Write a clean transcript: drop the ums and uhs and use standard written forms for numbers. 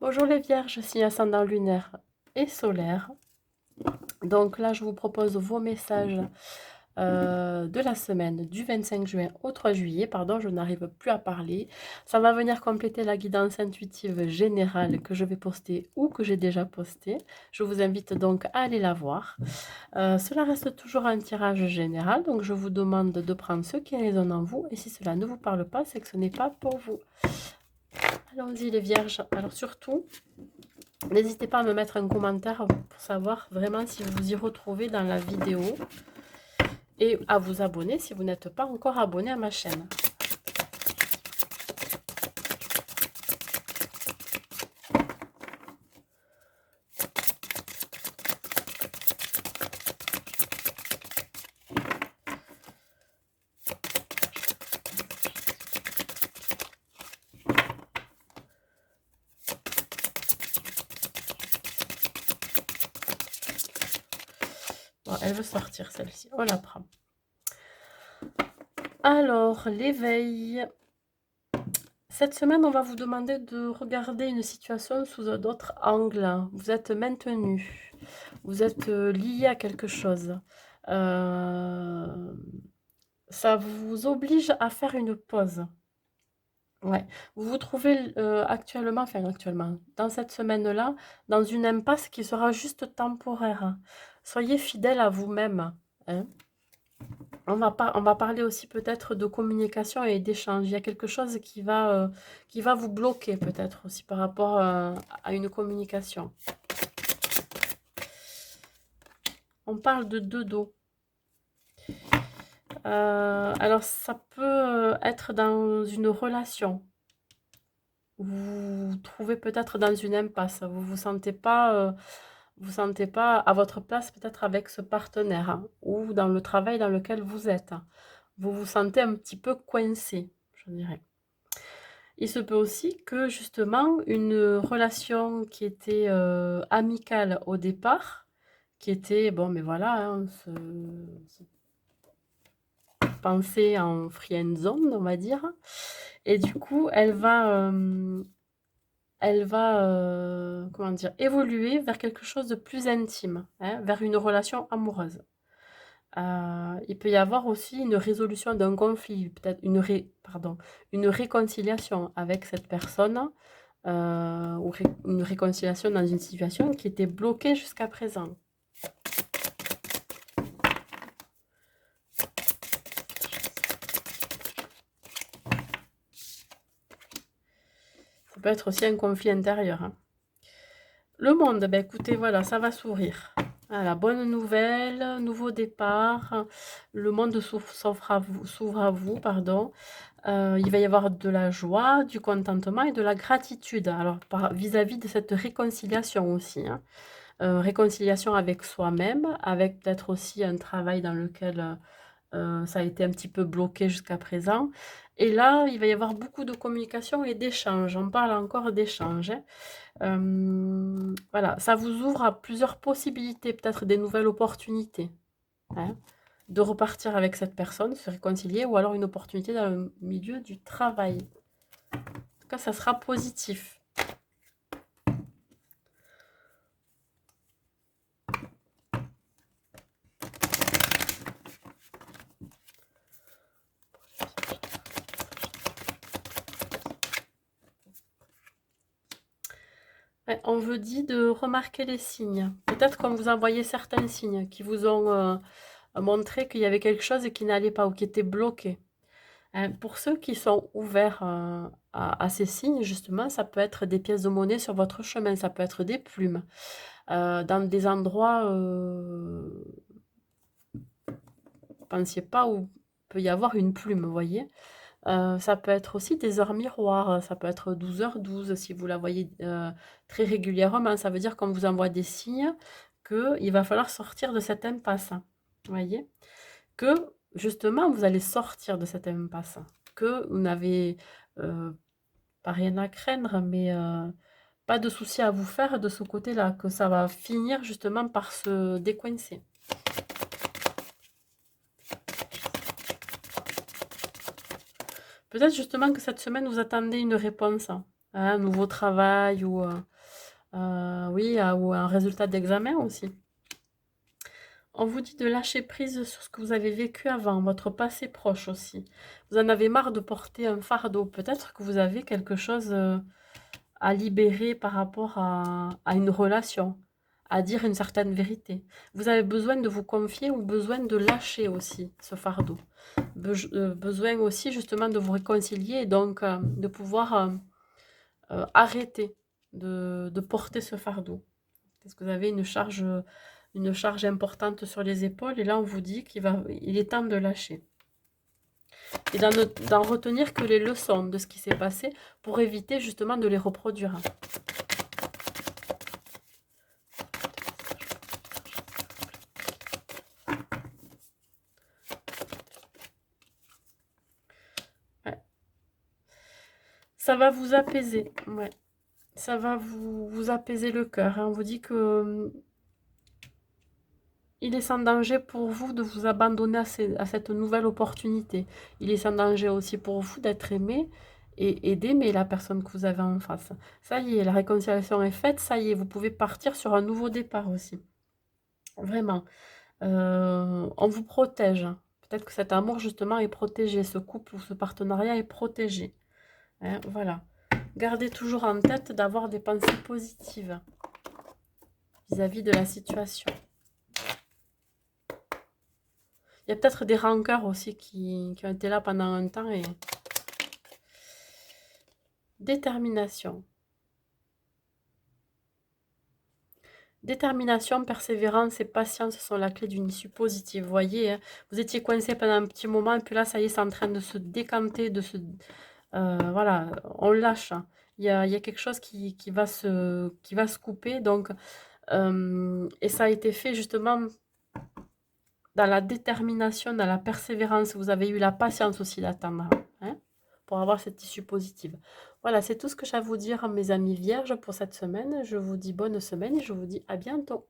Bonjour les vierges, signe ascendant lunaire et solaire. Donc là, je vous propose vos messages de la semaine du 25 juin au 3 juillet. Pardon, je n'arrive plus à parler. Ça va venir compléter la guidance intuitive générale que je vais poster ou que j'ai déjà postée. Je vous invite donc à aller la voir. Cela reste toujours un tirage général, donc je vous demande de prendre ce qui résonne en vous. Et si cela ne vous parle pas, c'est que ce n'est pas pour vous. Allons-y les vierges. Alors surtout, n'hésitez pas à me mettre un commentaire pour savoir vraiment si vous vous y retrouvez dans la vidéo et à vous abonner si vous n'êtes pas encore abonné à ma chaîne. Bon, elle veut sortir celle-ci, on la prend. Alors, l'éveil. Cette semaine, on va vous demander de regarder une situation sous un autre angle. Vous êtes maintenu, vous êtes lié à quelque chose. Ça vous oblige à faire une pause. Ouais, vous vous trouvez actuellement, dans cette semaine-là, dans une impasse qui sera juste temporaire. Soyez fidèle à vous-même, hein. On va parler aussi peut-être de communication et d'échange. Il y a quelque chose qui va vous bloquer peut-être aussi par rapport à une communication. On parle de deux dos. Alors ça peut être dans une relation. Vous vous trouvez peut-être dans une impasse. Vous sentez pas à votre place peut-être avec ce partenaire, hein, ou dans le travail dans lequel vous êtes. Vous vous sentez un petit peu coincé, je dirais. Il se peut aussi que justement une relation qui était amicale au départ, qui était, bon, mais voilà, hein, se penser en friend zone, on va dire, et du coup, comment dire, évoluer vers quelque chose de plus intime, hein, vers une relation amoureuse. Il peut y avoir aussi une résolution d'un conflit, peut-être une réconciliation avec cette personne, ou une réconciliation dans une situation qui était bloquée jusqu'à présent. Ça peut être aussi un conflit intérieur, hein. Le monde, ben écoutez, voilà, ça va s'ouvrir. Voilà, bonne nouvelle, nouveau départ. Le monde s'ouvre à vous, pardon. Il va y avoir de la joie, du contentement et de la gratitude. Alors, vis-à-vis de cette réconciliation aussi, hein. Réconciliation avec soi-même, avec peut-être aussi un travail dans lequel ça a été un petit peu bloqué jusqu'à présent. Et là, il va y avoir beaucoup de communication et d'échanges. On parle encore d'échanges, hein. Voilà, ça vous ouvre à plusieurs possibilités, peut-être des nouvelles opportunités, hein, de repartir avec cette personne, se réconcilier, ou alors une opportunité dans le milieu du travail. En tout cas, ça sera positif. Ouais, on vous dit de remarquer les signes. Peut-être qu'on vous a envoyé certains signes qui vous ont montré qu'il y avait quelque chose qui n'allait pas ou qui était bloqué. Hein, pour ceux qui sont ouverts à ces signes, justement, ça peut être des pièces de monnaie sur votre chemin, ça peut être des plumes, dans des endroits, vous pensiez pas où peut y avoir une plume, vous voyez. Ça peut être aussi des heures miroirs, ça peut être 12h12 si vous la voyez très régulièrement. Ça veut dire qu'on vous envoie des signes qu'il va falloir sortir de cette impasse. Vous voyez? Que justement, vous allez sortir de cette impasse. Que vous n'avez pas rien à craindre, mais pas de souci à vous faire de ce côté-là. Que ça va finir justement par se décoincer. Peut-être justement que cette semaine, vous attendez une réponse, un nouveau travail ou, oui, ou un résultat d'examen aussi. On vous dit de lâcher prise sur ce que vous avez vécu avant, votre passé proche aussi. Vous en avez marre de porter un fardeau. Peut-être que vous avez quelque chose à libérer par rapport à une relation, à dire une certaine vérité. Vous avez besoin de vous confier ou besoin de lâcher aussi ce fardeau. Besoin aussi justement de vous réconcilier et donc de pouvoir arrêter de porter ce fardeau. Parce que vous avez une charge importante sur les épaules et là on vous dit il est temps de lâcher. Et d'en retenir que les leçons de ce qui s'est passé pour éviter justement de les reproduire. Ouais. Ça va vous apaiser, ouais. Ça va vous apaiser le cœur. Hein. On vous dit que il est sans danger pour vous de vous abandonner à cette nouvelle opportunité. Il est sans danger aussi pour vous d'être aimé et d'aimer la personne que vous avez en face. Ça y est, la réconciliation est faite, ça y est, vous pouvez partir sur un nouveau départ aussi. Vraiment. On vous protège. Peut-être que cet amour, justement, est protégé. Ce couple ou ce partenariat est protégé. Hein, voilà. Gardez toujours en tête d'avoir des pensées positives vis-à-vis de la situation. Il y a peut-être des rancœurs aussi qui ont été là pendant un temps et détermination. Détermination, persévérance et patience sont la clé d'une issue positive. Vous voyez, hein, vous étiez coincé pendant un petit moment et puis là, ça y est, c'est en train de se décanter, voilà, on lâche. Hein. Il y a quelque chose qui va se couper. Donc, et ça a été fait justement dans la détermination, dans la persévérance. Vous avez eu la patience aussi d'attendre, hein, pour avoir cette issue positive. Voilà, c'est tout ce que j'ai à vous dire, mes amis vierges, pour cette semaine. Je vous dis bonne semaine et je vous dis à bientôt.